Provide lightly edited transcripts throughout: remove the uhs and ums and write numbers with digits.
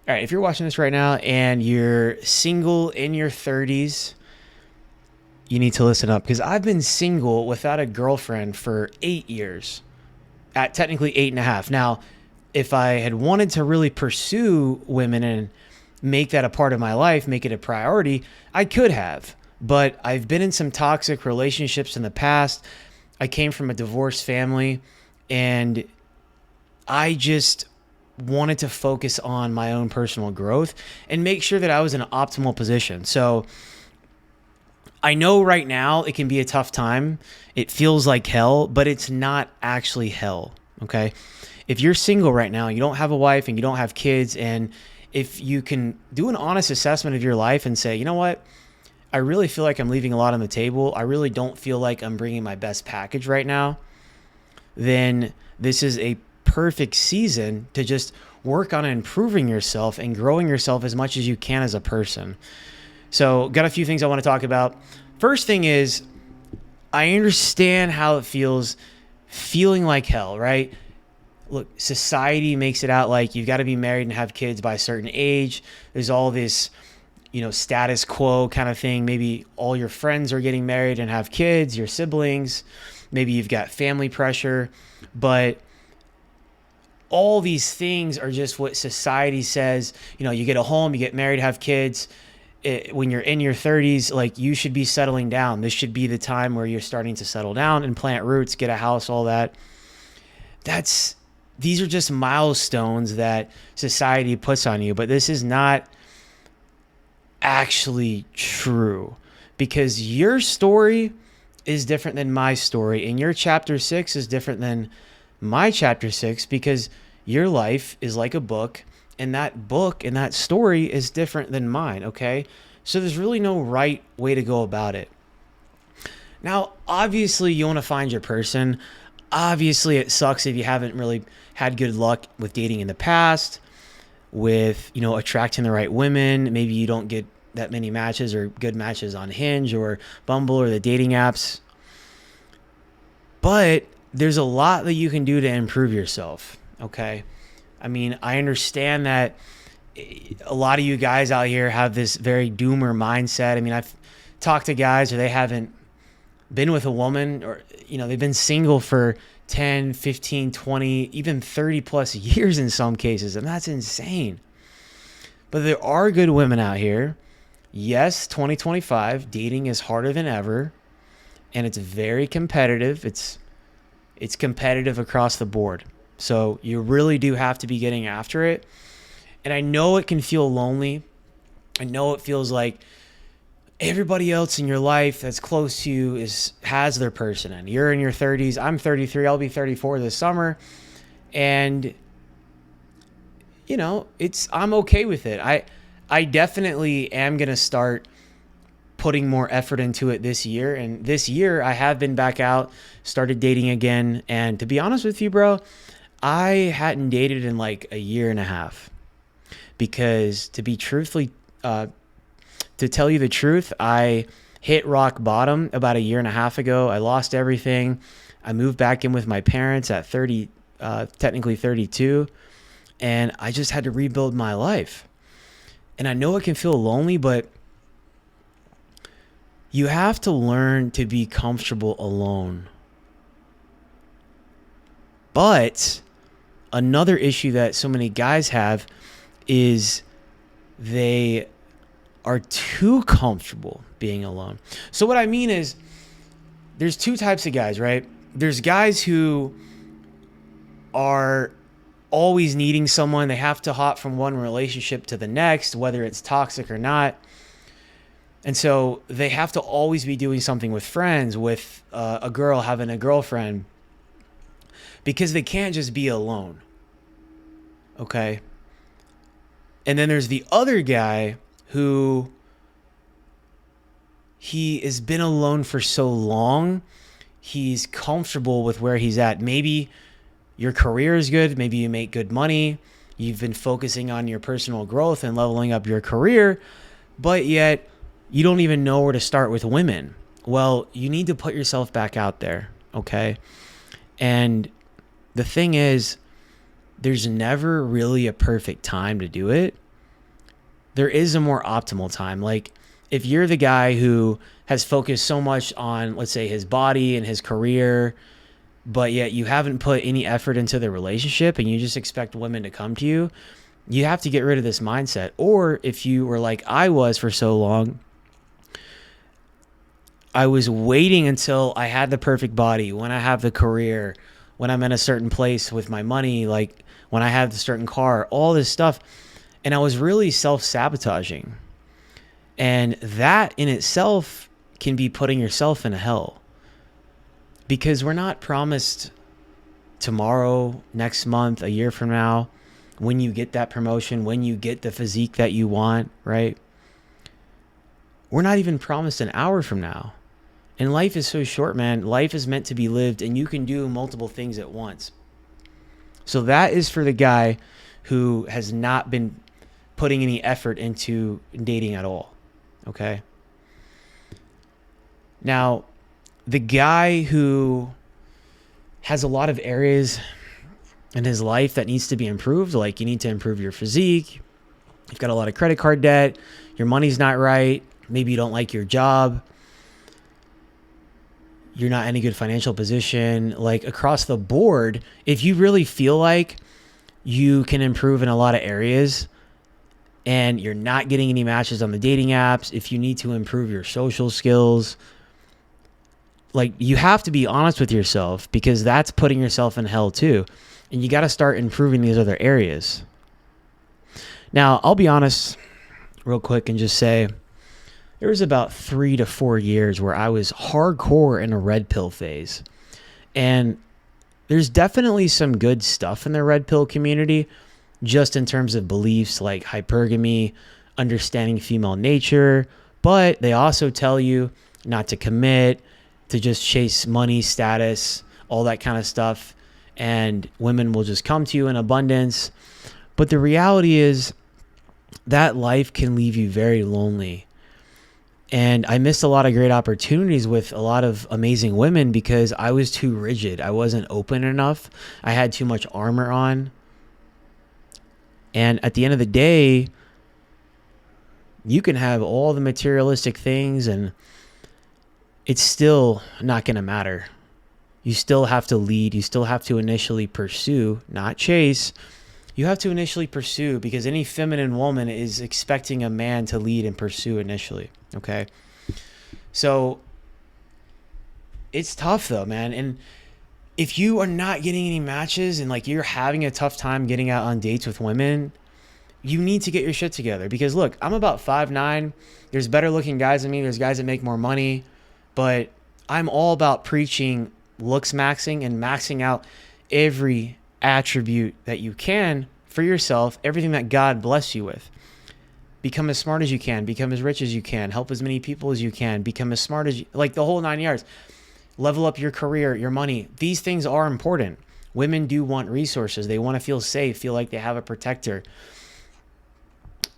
All right, if you're watching this right now and you're single in your 30s, you need to listen up because I've been single without a girlfriend for 8 years, at technically eight and a half. Now, if I had wanted to really pursue women and make that a part of my life, make it a priority, I could have. But I've been in some toxic relationships in the past. I came from a divorced family and I just wanted to focus on my own personal growth and make sure that I was in an optimal position. So I know right now it can be a tough time. It feels like hell, but it's not actually hell. Okay. If you're single right now, you don't have a wife and you don't have kids, and if you can do an honest assessment of your life and say, you know what, I really feel like I'm leaving a lot on the table. I really don't feel like I'm bringing my best package right now. Then this is a perfect season to just work on improving yourself and growing yourself as much as you can as a person. So, got a few things I want to talk about. First thing is, I understand how it feels feeling like hell, right? Look, society makes it out like you've got to be married and have kids by a certain age. There's all this, status quo kind of thing. Maybe all your friends are getting married and have kids, your siblings. Maybe you've got family pressure, but all these things are just what society says. You get a home, you get married, have kids. When you're in your 30s, like, you should be settling down. This should be the time where you're starting to settle down and plant roots, get a house, all that. These are just milestones that society puts on you, but this is not actually true, because your story is different than my story, and your chapter 6 is different than my chapter 6, because your life is like a book, and that book and that story is different than mine, okay? So there's really no right way to go about it. Now, obviously, you want to find your person. Obviously, it sucks if you haven't really had good luck with dating in the past, with, attracting the right women. Maybe you don't get that many matches or good matches on Hinge or Bumble or the dating apps. But there's a lot that you can do to improve yourself, okay? I mean, I understand that a lot of you guys out here have this very doomer mindset. I mean, I've talked to guys where they haven't been with a woman, or, they've been single for 10, 15, 20, even 30 plus years in some cases. And that's insane. But there are good women out here. Yes, 2025, dating is harder than ever. And it's very competitive. It's competitive across the board. So you really do have to be getting after it. And I know it can feel lonely. I know it feels like everybody else in your life that's close to you has their person. And you're in your 30s. I'm 33. I'll be 34 this summer. And, I'm okay with it. I definitely am going to start putting more effort into it this year. And this year I have been back out, started dating again. And to be honest with you, bro, I hadn't dated in like a year and a half, because to tell you the truth, I hit rock bottom about a year and a half ago. I lost everything. I moved back in with my parents at 30, technically 32. And I just had to rebuild my life. And I know it can feel lonely, but you have to learn to be comfortable alone. But another issue that so many guys have is they are too comfortable being alone. So what I mean is, there's two types of guys, right? There's guys who are always needing someone. They have to hop from one relationship to the next, whether it's toxic or not. And so they have to always be doing something with friends, with a girl, having a girlfriend, because they can't just be alone. Okay? And then there's the other guy who he has been alone for so long, he's comfortable with where he's at. Maybe your career is good. Maybe you make good money. You've been focusing on your personal growth and leveling up your career, but yet you don't even know where to start with women. Well, you need to put yourself back out there, okay? And the thing is, there's never really a perfect time to do it. there is a more optimal time. Like if you're the guy who has focused so much on, let's say, his body and his career, but yet you haven't put any effort into the relationship and you just expect women to come to you, you have to get rid of this mindset. Or if you were like I was for so long, I was waiting until I had the perfect body, when I have the career, when I'm in a certain place with my money, like when I have the certain car, all this stuff. And I was really self-sabotaging. And that in itself can be putting yourself in a hell, because we're not promised tomorrow, next month, a year from now, when you get that promotion, when you get the physique that you want, right? We're not even promised an hour from now. And life is so short, man. Life is meant to be lived, and you can do multiple things at once. So that is for the guy who has not been putting any effort into dating at all. Okay? Now, the guy who has a lot of areas in his life that needs to be improved, like you need to improve your physique, you've got a lot of credit card debt, your money's not right, maybe you don't like your job, you're not in a good financial position, like across the board, if you really feel like you can improve in a lot of areas and you're not getting any matches on the dating apps, if you need to improve your social skills, like you have to be honest with yourself, because that's putting yourself in hell too. And you got to start improving these other areas. Now, I'll be honest real quick and just say there was about 3 to 4 years where I was hardcore in a red pill phase. And there's definitely some good stuff in the red pill community, just in terms of beliefs like hypergamy, understanding female nature. But they also tell you not to commit, to just chase money, status, all that kind of stuff. And women will just come to you in abundance. But the reality is that life can leave you very lonely. And I missed a lot of great opportunities with a lot of amazing women because I was too rigid. I wasn't open enough. I had too much armor on. And at the end of the day, you can have all the materialistic things and it's still not going to matter. You still have to lead. You still have to initially pursue, not chase. You have to initially pursue, because any feminine woman is expecting a man to lead and pursue initially. Okay. So it's tough though, man. And if you are not getting any matches and like you're having a tough time getting out on dates with women, you need to get your shit together. Because look, I'm about 5'9". There's better looking guys than me. There's guys that make more money, but I'm all about preaching looks maxing and maxing out every attribute that you can for yourself, everything that God bless you with. Become as smart as you can, become as rich as you can, help as many people as you can, become as smart as you, like the whole 9 yards. Level up your career, your money. These things are important. Women do want resources. They want to feel safe, feel like they have a protector.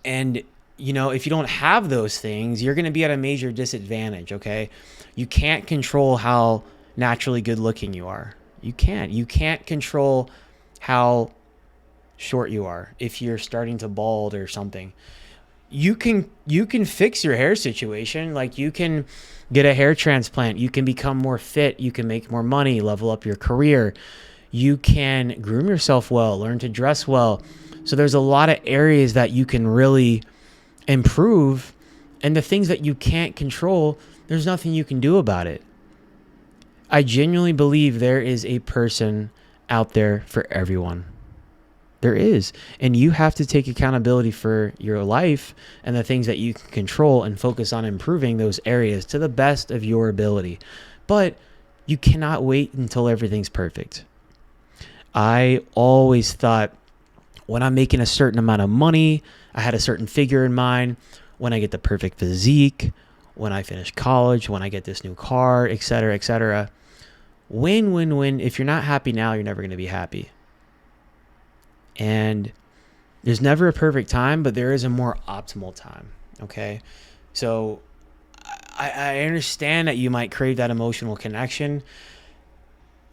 And, you know, if you don't have those things, you're going to be at a major disadvantage, okay? You can't control how naturally good looking you are. You can't. You can't control how short you are if you're starting to bald or something. You can fix your hair situation. Like you can get a hair transplant. You can become more fit. You can make more money, level up your career. You can groom yourself well, learn to dress well. So there's a lot of areas that you can really improve. And the things that you can't control, there's nothing you can do about it. I genuinely believe there is a person out there for everyone. There is. And you have to take accountability for your life and the things that you can control and focus on improving those areas to the best of your ability. But you cannot wait until everything's perfect. I always thought when I'm making a certain amount of money, I had a certain figure in mind, when I get the perfect physique, when I finish college, when I get this new car, etc., etc. Win, win, win. If you're not happy now, you're never going to be happy. And there's never a perfect time, but there is a more optimal time. Okay. So I understand that you might crave that emotional connection.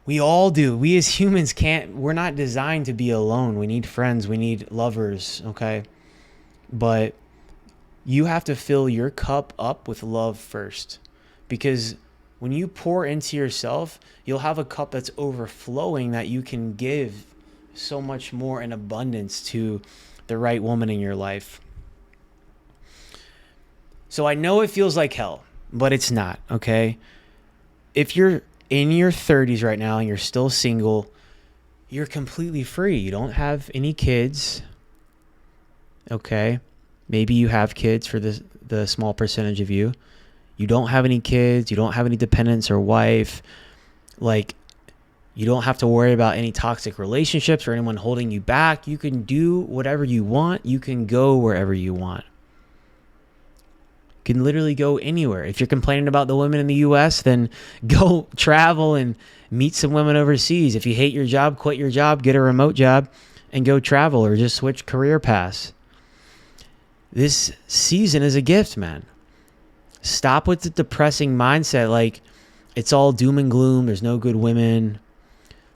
We all do. We as humans we're not designed to be alone. We need friends. We need lovers. Okay. But You have to fill your cup up with love first, because when you pour into yourself, you'll have a cup that's overflowing that you can give so much more in abundance to the right woman in your life. So I know it feels like hell, but it's not, okay? If you're in your 30s right now and you're still single, you're completely free. You don't have any kids, okay? Maybe you have kids for the small percentage of you. You don't have any kids. You don't have any dependents or wife. Like, you don't have to worry about any toxic relationships or anyone holding you back. You can do whatever you want. You can go wherever you want. You can literally go anywhere. If you're complaining about the women in the US, then go travel and meet some women overseas. If you hate your job, quit your job, get a remote job, and go travel, or just switch career paths. This season is a gift, man. Stop with the depressing mindset like it's all doom and gloom. There's no good women.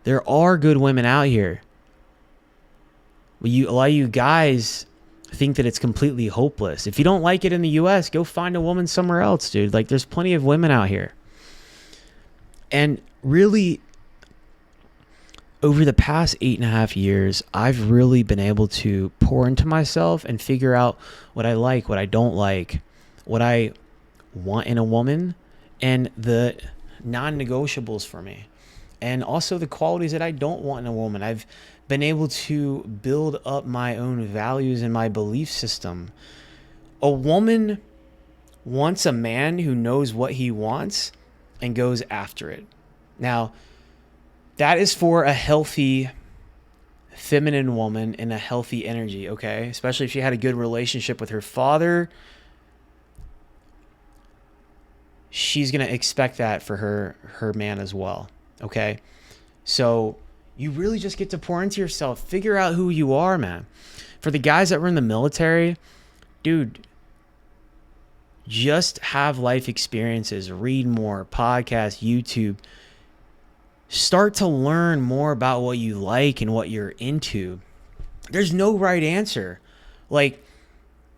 There are good women out here. A lot of you guys think that it's completely hopeless. If you don't like it in the US, go find a woman somewhere else, dude. Like, there's plenty of women out here. And really, over the past 8.5 years, I've really been able to pour into myself and figure out what I like, what I don't like, what I want in a woman, and the non-negotiables for me, and also the qualities that I don't want in a woman. I've been able to build up my own values and my belief system. A woman wants a man who knows what he wants and goes after it. Now, that is for a healthy feminine woman in a healthy energy, okay? Especially if she had a good relationship with her father. She's going to expect that for her man as well, okay? So you really just get to pour into yourself. Figure out who you are, man. For the guys that were in the military, dude, just have life experiences. Read more, podcasts, YouTube. Start to learn more about what you like and what you're into. There's no right answer. Like,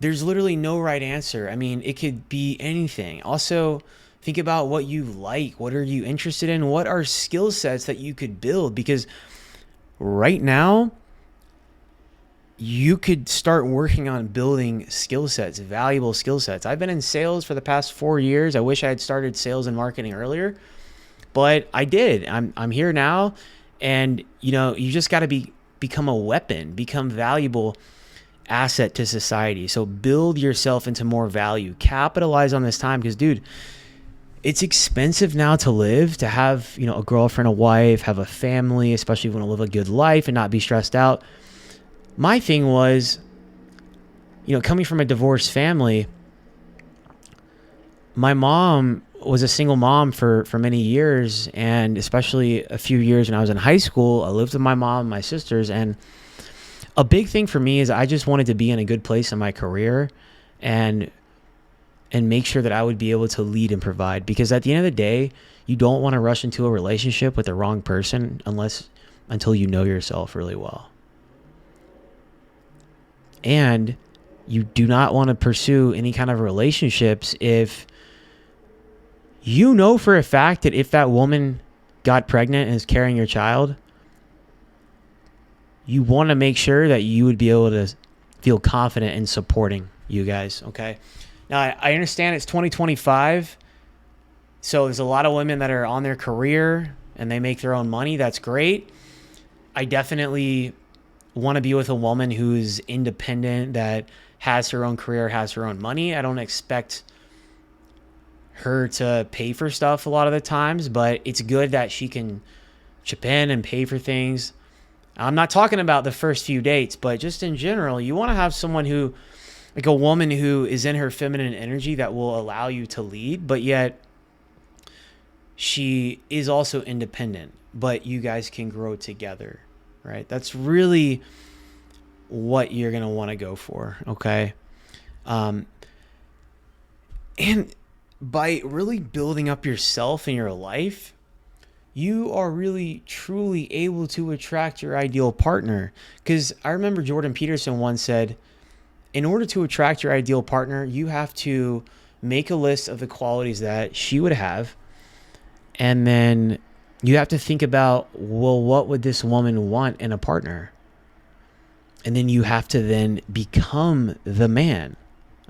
there's literally no right answer. I mean, it could be anything. Also, think about what you like. What are you interested in? What are skill sets that you could build? Because right now, you could start working on building skill sets, valuable skill sets. I've been in sales for the past 4 years. I wish I had started sales and marketing earlier, but I did. I'm here now, and you just got to become a weapon, become valuable asset to society. So build yourself into more value. Capitalize on this time, because, dude, it's expensive now to live, to have, a girlfriend, a wife, have a family, especially if you want to live a good life and not be stressed out. My thing was, coming from a divorced family, my mom was a single mom for many years, and especially a few years when I was in high school, I lived with my mom and my sisters. And a big thing for me is I just wanted to be in a good place in my career and make sure that I would be able to lead and provide. Because at the end of the day, you don't want to rush into a relationship with the wrong person until you know yourself really well. And you do not want to pursue any kind of relationships if you know for a fact that if that woman got pregnant and is carrying your child, you want to make sure that you would be able to feel confident in supporting you guys, okay? Now, I understand it's 2025, so there's a lot of women that are on their career and they make their own money. That's great. I definitely want to be with a woman who's independent, that has her own career, has her own money. I don't expect her to pay for stuff a lot of the times, but it's good that she can chip in and pay for things. I'm not talking about the first few dates, but just in general, you want to have someone who, like a woman who is in her feminine energy, that will allow you to lead, but yet she is also independent, but you guys can grow together, right? That's really what you're going to want to go for, okay? And by really building up yourself in your life, you are really truly able to attract your ideal partner. Because I remember Jordan Peterson once said, in order to attract your ideal partner, you have to make a list of the qualities that she would have. And then you have to think about, well, what would this woman want in a partner? And then you have to then become the man.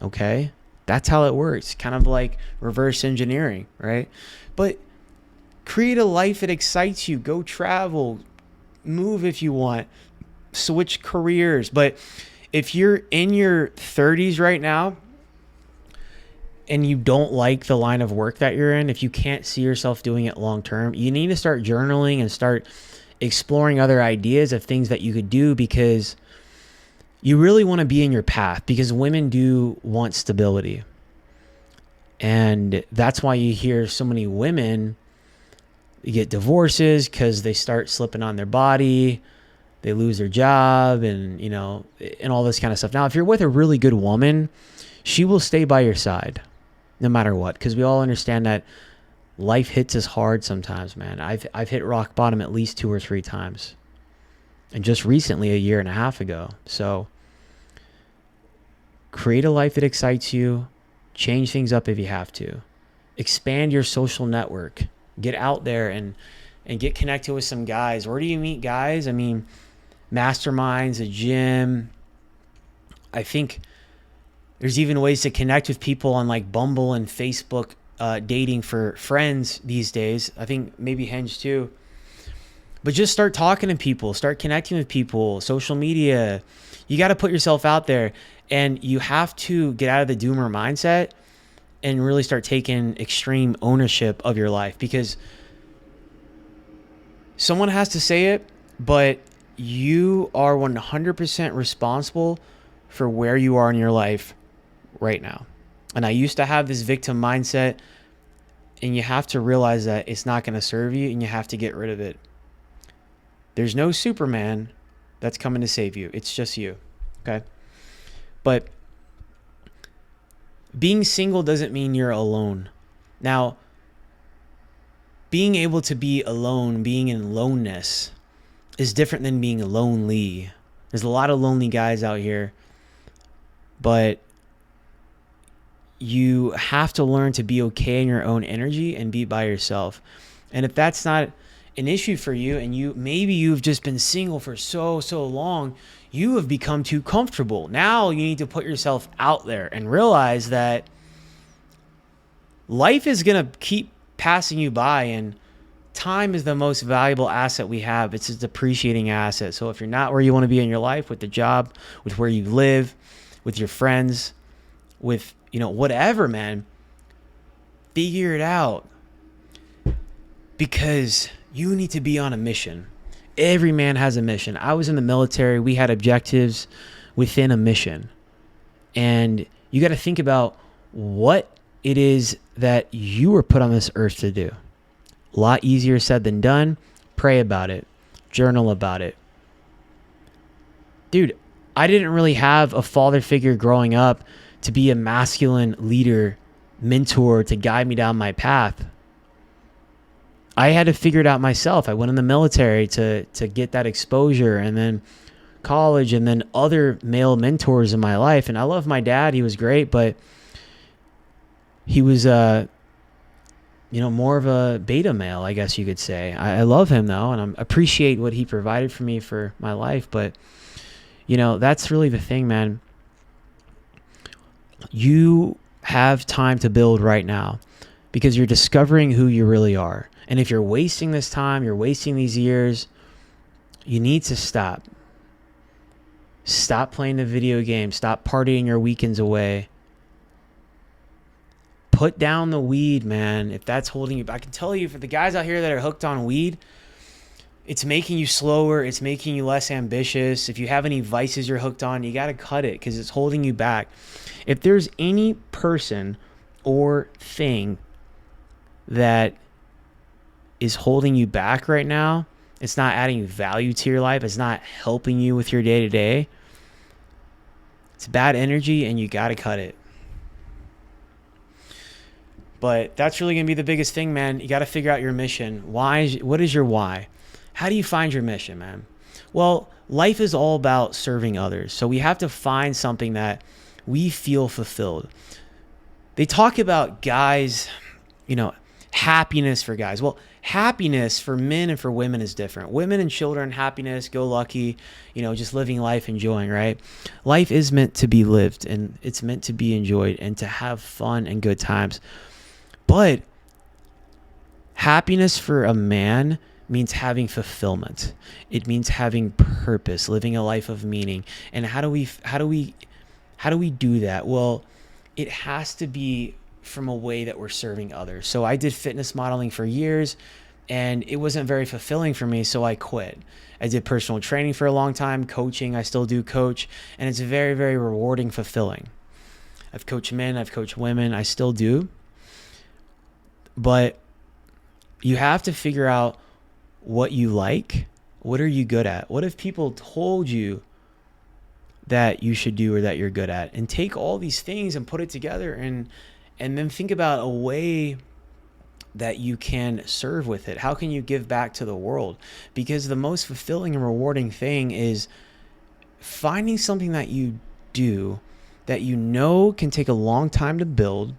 Okay? That's how it works. Kind of like reverse engineering, right? But create a life that excites you. Go travel, move if you want, switch careers. But if you're in your 30s right now and you don't like the line of work that you're in, if you can't see yourself doing it long term, you need to start journaling and start exploring other ideas of things that you could do, because you really want to be in your path, because women do want stability. And that's why you hear so many women get divorces, because they start slipping on their body, they lose their job, and and all this kind of stuff. Now, if you're with a really good woman, she will stay by your side no matter what, because we all understand that life hits us hard sometimes, man. I've hit rock bottom at least 2 or 3 times, and just recently, a year and a half ago. So create a life that excites you. Change things up if you have to. Expand your social network. Get out there and get connected with some guys. Where do you meet guys? I mean, masterminds, a gym. I think there's even ways to connect with people on like Bumble and Facebook, dating for friends these days. I think maybe Hinge too. But just start talking to people, start connecting with people, social media. You got to put yourself out there, and you have to get out of the doomer mindset and really start taking extreme ownership of your life, because someone has to say it, but you are 100% responsible for where you are in your life right now. And I used to have this victim mindset, and you have to realize that it's not going to serve you, and you have to get rid of it. There's no Superman that's coming to save you. It's just you. Okay? But being single doesn't mean you're alone. Now, being able to be alone, being in aloneness, is different than being lonely. There's a lot of lonely guys out here, but you have to learn to be okay in your own energy and be by yourself. And if that's not an issue for you, and you've just been single for so long, you have become too comfortable. Now you need to put yourself out there and realize that life is going to keep passing you by, and time is the most valuable asset we have. It's a depreciating asset. So if you're not where you want to be in your life, with the job, with where you live, with your friends, with whatever, man, figure it out, because you need to be on a mission. Every man has a mission. I was in the military. We had objectives within a mission. And you got to think about what it is that you were put on this earth to do. A lot easier said than done. Pray about it. Journal about it. Dude, I didn't really have a father figure growing up to be a masculine leader, mentor, to guide me down my path. I had to figure it out myself. I went in the military to get that exposure, and then college, and then other male mentors in my life. And I love my dad. He was great, but he was, more of a beta male, I guess you could say. I love him though, and I appreciate what he provided for me for my life. But, that's really the thing, man. You have time to build right now, because you're discovering who you really are. And if you're wasting this time, you're wasting these years, you need to stop. Stop playing the video game. Stop partying your weekends away. Put down the weed, man. If that's holding you back, I can tell you, for the guys out here that are hooked on weed, it's making you slower. It's making you less ambitious. If you have any vices you're hooked on, you got to cut it, because it's holding you back. If there's any person or thing that is holding you back right now, it's not adding value to your life, it's not helping you with your day-to-day, it's bad energy, and you got to cut it. But that's really going to be the biggest thing, man. You got to figure out your mission. What is your why? How do you find your mission, man? Well, life is all about serving others. So we have to find something that we feel fulfilled. They talk about guys, you know, happiness for guys. Well, happiness for men and for women is different. Women and children, happiness, go lucky, just living life, enjoying, right? Life is meant to be lived and it's meant to be enjoyed and to have fun and good times. But happiness for a man means having fulfillment. It means having purpose, living a life of meaning. And how do we do that? Well, it has to be from a way that we're serving others. So I did fitness modeling for years and it wasn't very fulfilling for me, so I quit. I did personal training for a long time, coaching, I still do coach, and it's very, very rewarding, fulfilling. I've coached men, I've coached women, I still do. But you have to figure out what you like. What are you good at? What if people told you that you should do or that you're good at? And take all these things and put it together and then think about a way that you can serve with it. How can you give back to the world? Because the most fulfilling and rewarding thing is finding something that you do that you know can take a long time to build,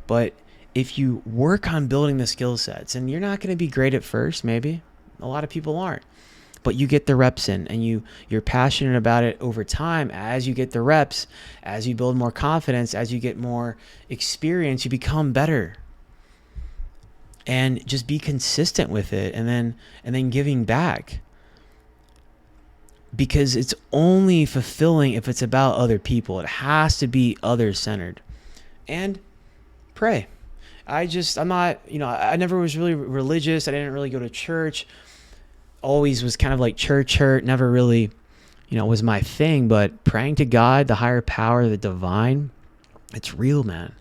but if you work on building the skill sets, and you're not going to be great at first, maybe a lot of people aren't, but you get the reps in and you're passionate about it over time. As you get the reps, as you build more confidence, as you get more experience, you become better. And just be consistent with it, and then giving back, because it's only fulfilling if it's about other people. It has to be others centered. And pray. I'm not, I never was really religious. I didn't really go to church. Always was kind of like church hurt, never really, was my thing. But praying to God, the higher power, the divine, it's real, man.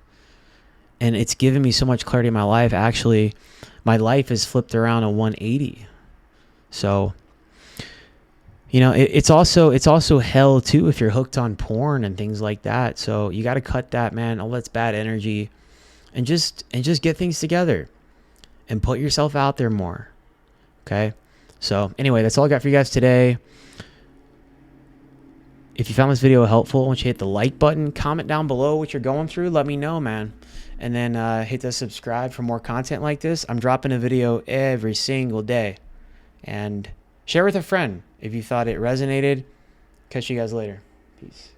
And it's given me so much clarity in my life. Actually, my life has flipped around a 180. So, it's also hell too if you're hooked on porn and things like that. So you got to cut that, man. All that's bad energy, and just get things together and put yourself out there more. Okay. So anyway, that's all I got for you guys today. If you found this video helpful, I want you to hit the like button, comment down below what you're going through. Let me know, man. And then hit the subscribe for more content like this. I'm dropping a video every single day. And share with a friend if you thought it resonated. Catch you guys later. Peace.